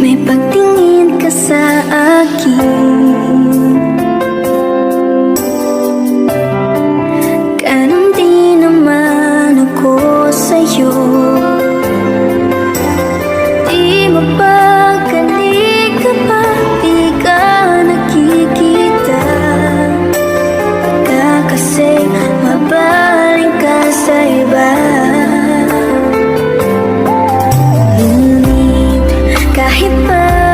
May pagtingin ka sa akin, ganun din naman ako sa'yo. Di mapagkali ka pa, di ka nakikita ka kasi mabaling ka sa iba. Ngunit kahit pa